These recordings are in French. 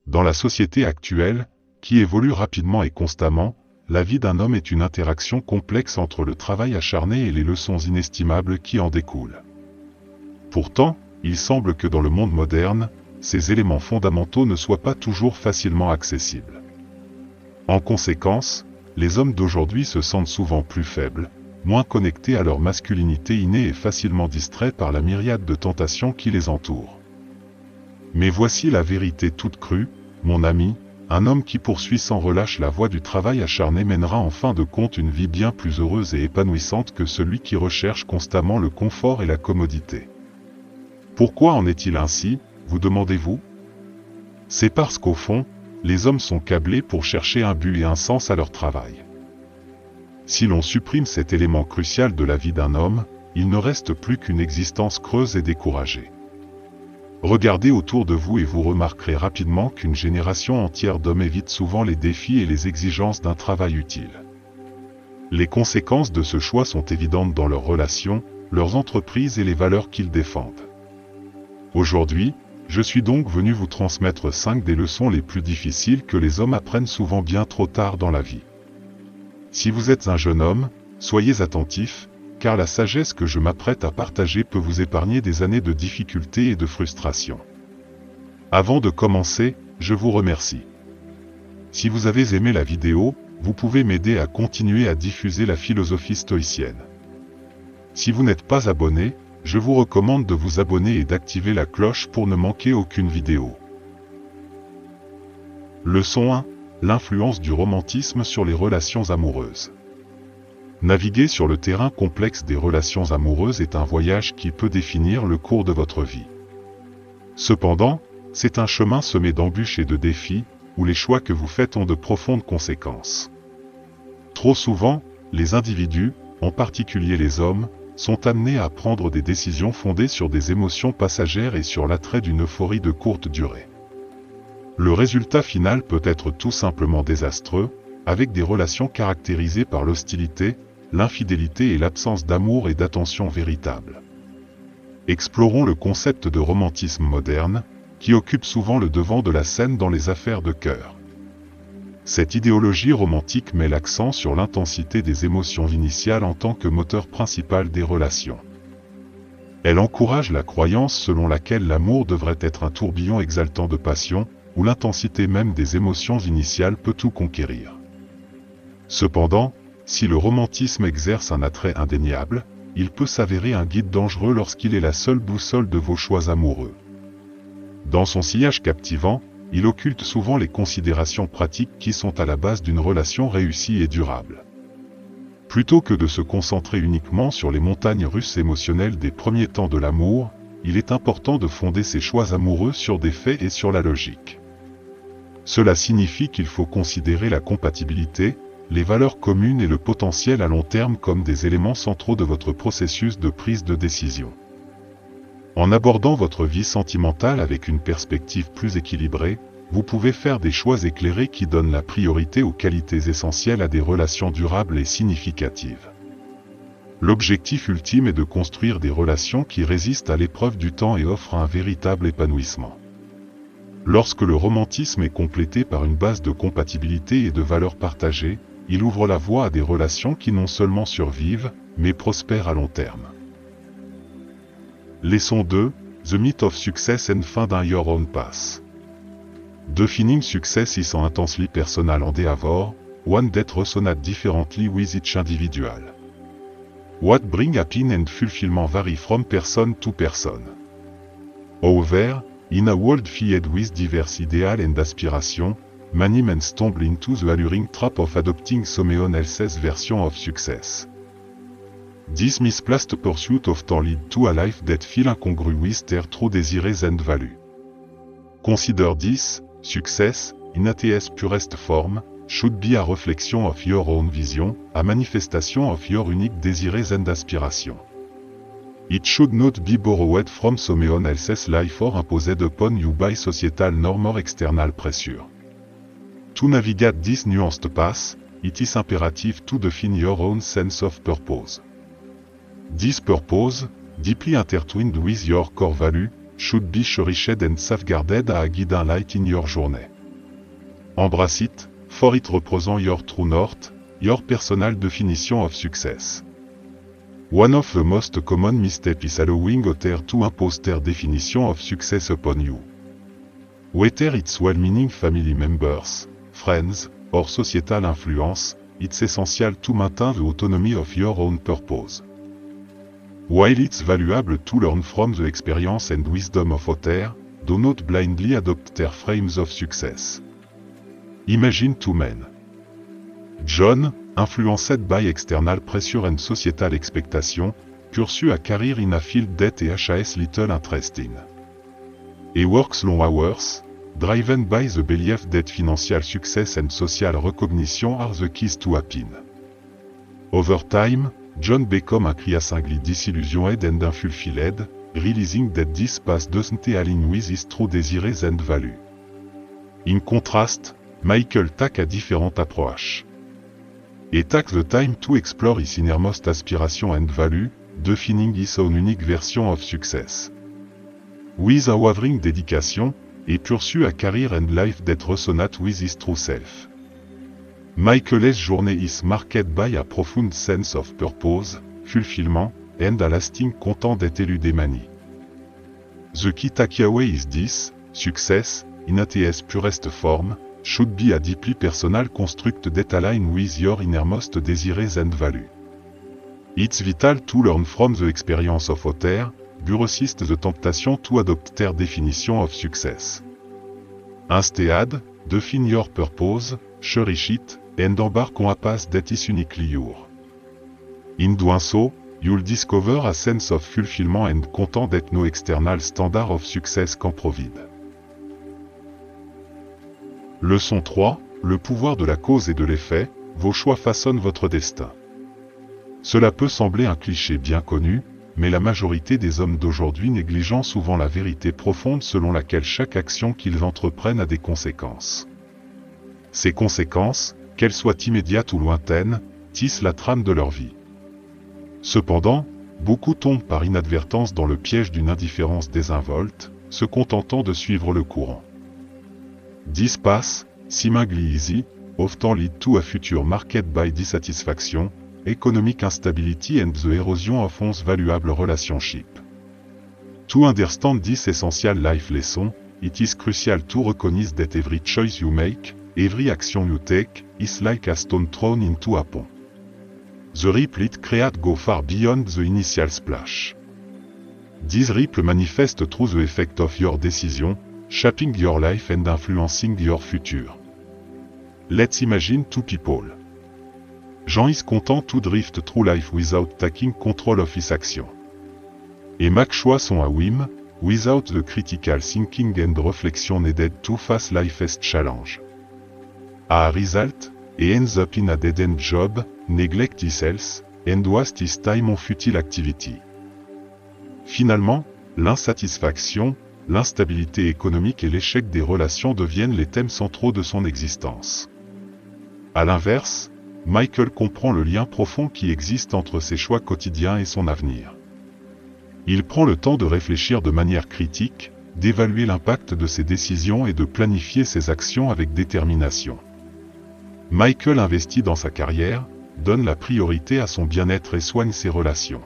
Dans la société actuelle, qui évolue rapidement et constamment, la vie d'un homme est une interaction complexe entre le travail acharné et les leçons inestimables qui en découlent. Pourtant, il semble que dans le monde moderne, ces éléments fondamentaux ne soient pas toujours facilement accessibles. En conséquence, les hommes d'aujourd'hui se sentent souvent plus faibles, moins connectés à leur masculinité innée et facilement distraits par la myriade de tentations qui les entourent. Mais voici la vérité toute crue, mon ami, un homme qui poursuit sans relâche la voie du travail acharné mènera en fin de compte une vie bien plus heureuse et épanouissante que celui qui recherche constamment le confort et la commodité. Pourquoi en est-il ainsi, vous demandez-vous? C'est parce qu'au fond, les hommes sont câblés pour chercher un but et un sens à leur travail. Si l'on supprime cet élément crucial de la vie d'un homme, il ne reste plus qu'une existence creuse et découragée. Regardez autour de vous et vous remarquerez rapidement qu'une génération entière d'hommes évite souvent les défis et les exigences d'un travail utile. Les conséquences de ce choix sont évidentes dans leurs relations, leurs entreprises et les valeurs qu'ils défendent. Aujourd'hui, je suis donc venu vous transmettre 5 des leçons les plus difficiles que les hommes apprennent souvent bien trop tard dans la vie. Si vous êtes un jeune homme, soyez attentif, car la sagesse que je m'apprête à partager peut vous épargner des années de difficultés et de frustration. Avant de commencer, je vous remercie. Si vous avez aimé la vidéo, vous pouvez m'aider à continuer à diffuser la philosophie stoïcienne. Si vous n'êtes pas abonné, je vous recommande de vous abonner et d'activer la cloche pour ne manquer aucune vidéo. Leçon 1. L'influence du romantisme sur les relations amoureuses. Naviguer sur le terrain complexe des relations amoureuses est un voyage qui peut définir le cours de votre vie. Cependant, c'est un chemin semé d'embûches et de défis, où les choix que vous faites ont de profondes conséquences. Trop souvent, les individus, en particulier les hommes, sont amenés à prendre des décisions fondées sur des émotions passagères et sur l'attrait d'une euphorie de courte durée. Le résultat final peut être tout simplement désastreux, avec des relations caractérisées par l'hostilité, l'infidélité et l'absence d'amour et d'attention véritable. Explorons le concept de romantisme moderne, qui occupe souvent le devant de la scène dans les affaires de cœur. Cette idéologie romantique met l'accent sur l'intensité des émotions initiales en tant que moteur principal des relations. Elle encourage la croyance selon laquelle l'amour devrait être un tourbillon exaltant de passion, où l'intensité même des émotions initiales peut tout conquérir. Cependant, si le romantisme exerce un attrait indéniable, il peut s'avérer un guide dangereux lorsqu'il est la seule boussole de vos choix amoureux. Dans son sillage captivant, il occulte souvent les considérations pratiques qui sont à la base d'une relation réussie et durable. Plutôt que de se concentrer uniquement sur les montagnes russes émotionnelles des premiers temps de l'amour, il est important de fonder ses choix amoureux sur des faits et sur la logique. Cela signifie qu'il faut considérer la compatibilité, les valeurs communes et le potentiel à long terme comme des éléments centraux de votre processus de prise de décision. En abordant votre vie sentimentale avec une perspective plus équilibrée, vous pouvez faire des choix éclairés qui donnent la priorité aux qualités essentielles à des relations durables et significatives. L'objectif ultime est de construire des relations qui résistent à l'épreuve du temps et offrent un véritable épanouissement. Lorsque le romantisme est complété par une base de compatibilité et de valeurs partagées, il ouvre la voie à des relations qui non seulement survivent, mais prospèrent à long terme. Leçon 2, The Myth of Success and Finding Your Own Path. Defining success is an intensely personal endeavor, one that resonates differently with each individual. What brings happiness and fulfillment vary from person to person. However, in a world filled with diverse ideals and aspirations, many men stumble into the alluring trap of adopting someone else's version of success. This misplaced pursuit often leads to a life that feels incongruous with their true desires and values. Consider this: success, in its purest form, should be a reflection of your own vision, a manifestation of your unique desires and aspirations. It should not be borrowed from someone else's life or imposed upon you by societal norm or external pressure. To navigate this nuanced path, it is imperative to define your own sense of purpose. This purpose, deeply intertwined with your core value, should be cherished and safeguarded as a guiding light in your journey. Embrace it, for it represents your true north, your personal definition of success. One of the most common missteps is allowing others to impose their definition of success upon you. Whether it's well-meaning family members, friends, or societal influence, it's essential to maintain the autonomy of your own purpose. While it's valuable to learn from the experience and wisdom of others, do not blindly adopt their frames of success. Imagine two men. John, influenced by external pressure and societal expectation, pursue a career in a field that he has little interest in. He works long hours, driven by the belief that financial success and social recognition are the keys to happiness. Over time, John becomes increasingly disillusioned and unfulfilled, realizing that this path doesn't align with his true desires and values. In contrast, Michael takes a different approach. He takes the time to explore his innermost aspiration and value, defining his own unique version of success. With unwavering dedication, he pursues a career and life that resonate with his true self. Michael's journey is marked by a profound sense of purpose, fulfillment, and a lasting content that eludes money. The key takeaway is this: success, in its purest form, should be a deeply personal construct that aligns with your innermost desires and values. It's vital to learn from the experience of others, but resist the temptation to adopt their definition of success. Instead, define your purpose, cherish it, and embark on a path that is uniquely yours. In doing so, you'll discover a sense of fulfillment and content that no external standard of success can provide. Leçon 3, le pouvoir de la cause et de l'effet, vos choix façonnent votre destin. Cela peut sembler un cliché bien connu, mais la majorité des hommes d'aujourd'hui négligent souvent la vérité profonde selon laquelle chaque action qu'ils entreprennent a des conséquences. Ces conséquences, qu'elles soient immédiates ou lointaines, tissent la trame de leur vie. Cependant, beaucoup tombent par inadvertance dans le piège d'une indifférence désinvolte, se contentant de suivre le courant. This path, seemingly easy, often lead to a future marked by dissatisfaction, economic instability and the erosion of one's valuable relationship. To understand this essential life lesson, it is crucial to recognize that every choice you make, every action you take, is like a stone thrown into a pond. The ripple it creates go far beyond the initial splash. This ripple manifests through the effect of your decision, shaping your life and influencing your future. Let's imagine two people. Jean is content to drift through life without taking control of his action. Et make choix sont à whim, without the critical thinking and reflection needed to face life's challenge. As a result, he ends up in a dead-end job, neglect his health, and waste his time on futile activity. Finalement, l'insatisfaction, l'instabilité économique et l'échec des relations deviennent les thèmes centraux de son existence. À l'inverse, Michael comprend le lien profond qui existe entre ses choix quotidiens et son avenir. Il prend le temps de réfléchir de manière critique, d'évaluer l'impact de ses décisions et de planifier ses actions avec détermination. Michael investit dans sa carrière, donne la priorité à son bien-être et soigne ses relations.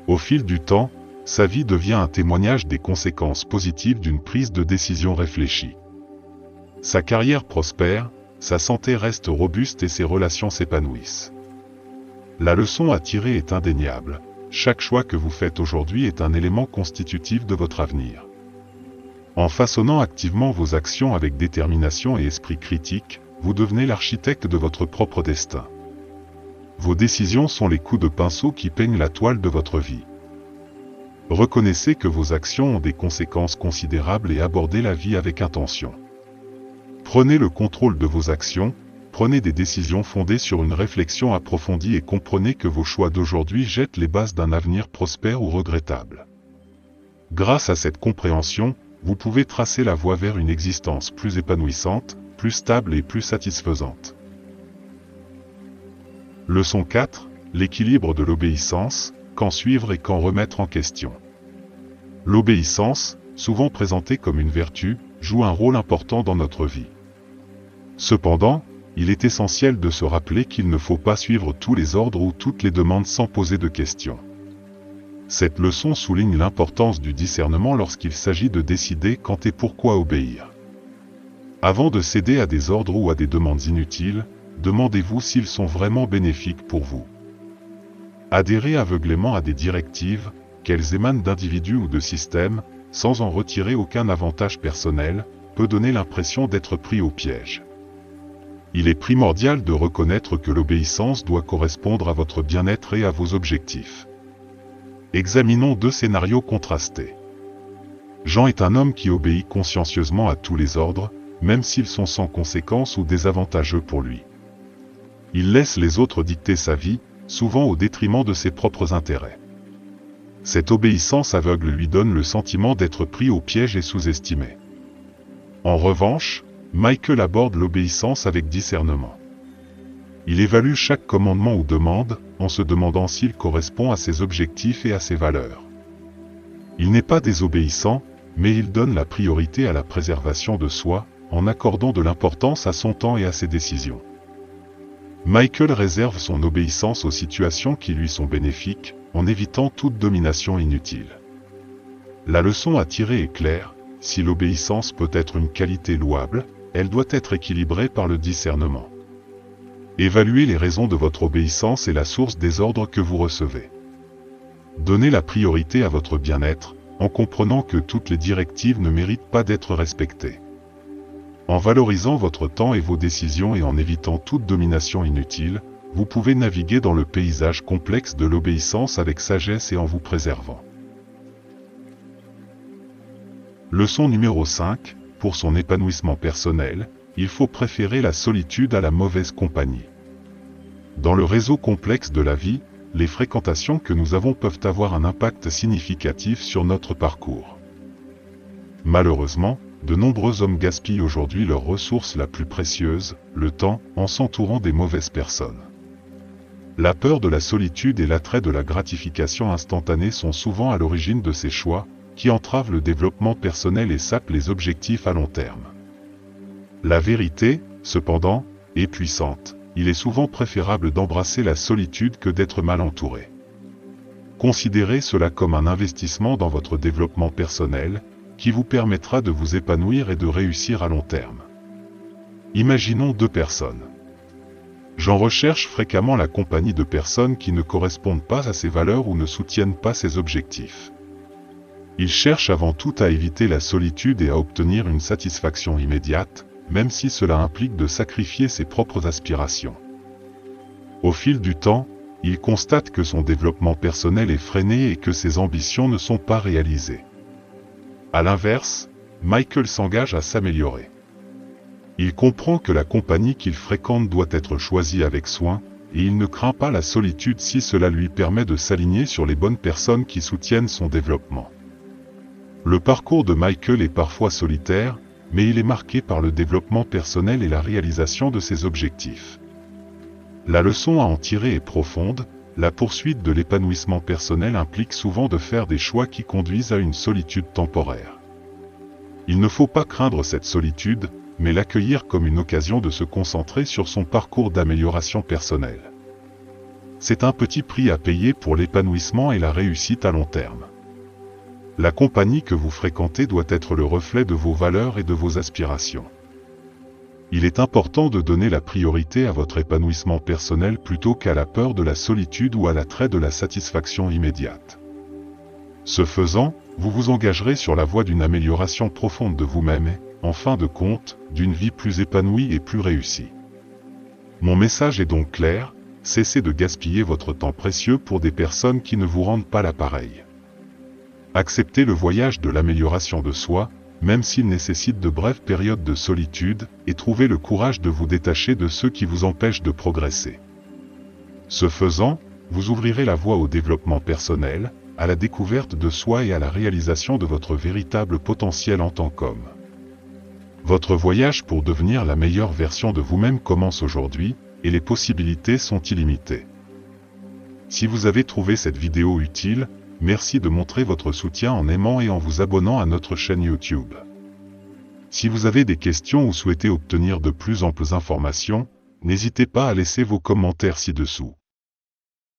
Au fil du temps, sa vie devient un témoignage des conséquences positives d'une prise de décision réfléchie. Sa carrière prospère, sa santé reste robuste et ses relations s'épanouissent. La leçon à tirer est indéniable. Chaque choix que vous faites aujourd'hui est un élément constitutif de votre avenir. En façonnant activement vos actions avec détermination et esprit critique, vous devenez l'architecte de votre propre destin. Vos décisions sont les coups de pinceau qui peignent la toile de votre vie. Reconnaissez que vos actions ont des conséquences considérables et abordez la vie avec intention. Prenez le contrôle de vos actions, prenez des décisions fondées sur une réflexion approfondie et comprenez que vos choix d'aujourd'hui jettent les bases d'un avenir prospère ou regrettable. Grâce à cette compréhension, vous pouvez tracer la voie vers une existence plus épanouissante, plus stable et plus satisfaisante. Leçon 4, l'équilibre de l'obéissance, quand suivre et quand remettre en question. L'obéissance, souvent présentée comme une vertu, joue un rôle important dans notre vie. Cependant, il est essentiel de se rappeler qu'il ne faut pas suivre tous les ordres ou toutes les demandes sans poser de questions. Cette leçon souligne l'importance du discernement lorsqu'il s'agit de décider quand et pourquoi obéir. Avant de céder à des ordres ou à des demandes inutiles, demandez-vous s'ils sont vraiment bénéfiques pour vous. Adhérer aveuglément à des directives, qu'elles émanent d'individus ou de systèmes, sans en retirer aucun avantage personnel, peut donner l'impression d'être pris au piège. Il est primordial de reconnaître que l'obéissance doit correspondre à votre bien-être et à vos objectifs. Examinons deux scénarios contrastés. Jean est un homme qui obéit consciencieusement à tous les ordres, même s'ils sont sans conséquence ou désavantageux pour lui. Il laisse les autres dicter sa vie, souvent au détriment de ses propres intérêts. Cette obéissance aveugle lui donne le sentiment d'être pris au piège et sous-estimé. En revanche, Michael aborde l'obéissance avec discernement. Il évalue chaque commandement ou demande, en se demandant s'il correspond à ses objectifs et à ses valeurs. Il n'est pas désobéissant, mais il donne la priorité à la préservation de soi, en accordant de l'importance à son temps et à ses décisions. Michael réserve son obéissance aux situations qui lui sont bénéfiques, en évitant toute domination inutile. La leçon à tirer est claire, si l'obéissance peut être une qualité louable, elle doit être équilibrée par le discernement. Évaluez les raisons de votre obéissance et la source des ordres que vous recevez. Donnez la priorité à votre bien-être, en comprenant que toutes les directives ne méritent pas d'être respectées. En valorisant votre temps et vos décisions et en évitant toute domination inutile, vous pouvez naviguer dans le paysage complexe de l'obéissance avec sagesse et en vous préservant. Leçon numéro 5, pour son épanouissement personnel, il faut préférer la solitude à la mauvaise compagnie. Dans le réseau complexe de la vie, les fréquentations que nous avons peuvent avoir un impact significatif sur notre parcours. Malheureusement, de nombreux hommes gaspillent aujourd'hui leur ressource la plus précieuse, le temps, en s'entourant des mauvaises personnes. La peur de la solitude et l'attrait de la gratification instantanée sont souvent à l'origine de ces choix, qui entravent le développement personnel et sapent les objectifs à long terme. La vérité, cependant, est puissante. Il est souvent préférable d'embrasser la solitude que d'être mal entouré. Considérez cela comme un investissement dans votre développement personnel, qui vous permettra de vous épanouir et de réussir à long terme. Imaginons deux personnes. Jean recherche fréquemment la compagnie de personnes qui ne correspondent pas à ses valeurs ou ne soutiennent pas ses objectifs. Il cherche avant tout à éviter la solitude et à obtenir une satisfaction immédiate, même si cela implique de sacrifier ses propres aspirations. Au fil du temps, il constate que son développement personnel est freiné et que ses ambitions ne sont pas réalisées. À l'inverse, Michael s'engage à s'améliorer. Il comprend que la compagnie qu'il fréquente doit être choisie avec soin, et il ne craint pas la solitude si cela lui permet de s'aligner sur les bonnes personnes qui soutiennent son développement. Le parcours de Michael est parfois solitaire, mais il est marqué par le développement personnel et la réalisation de ses objectifs. La leçon à en tirer est profonde, la poursuite de l'épanouissement personnel implique souvent de faire des choix qui conduisent à une solitude temporaire. Il ne faut pas craindre cette solitude, mais l'accueillir comme une occasion de se concentrer sur son parcours d'amélioration personnelle. C'est un petit prix à payer pour l'épanouissement et la réussite à long terme. La compagnie que vous fréquentez doit être le reflet de vos valeurs et de vos aspirations. Il est important de donner la priorité à votre épanouissement personnel plutôt qu'à la peur de la solitude ou à l'attrait de la satisfaction immédiate. Ce faisant, vous vous engagerez sur la voie d'une amélioration profonde de vous-même et, en fin de compte, d'une vie plus épanouie et plus réussie. Mon message est donc clair, cessez de gaspiller votre temps précieux pour des personnes qui ne vous rendent pas l'appareil. Acceptez le voyage de l'amélioration de soi, même s'il nécessite de brèves périodes de solitude, et trouvez le courage de vous détacher de ceux qui vous empêchent de progresser. Ce faisant, vous ouvrirez la voie au développement personnel, à la découverte de soi et à la réalisation de votre véritable potentiel en tant qu'homme. Votre voyage pour devenir la meilleure version de vous-même commence aujourd'hui, et les possibilités sont illimitées. Si vous avez trouvé cette vidéo utile, merci de montrer votre soutien en aimant et en vous abonnant à notre chaîne YouTube. Si vous avez des questions ou souhaitez obtenir de plus amples informations, n'hésitez pas à laisser vos commentaires ci-dessous.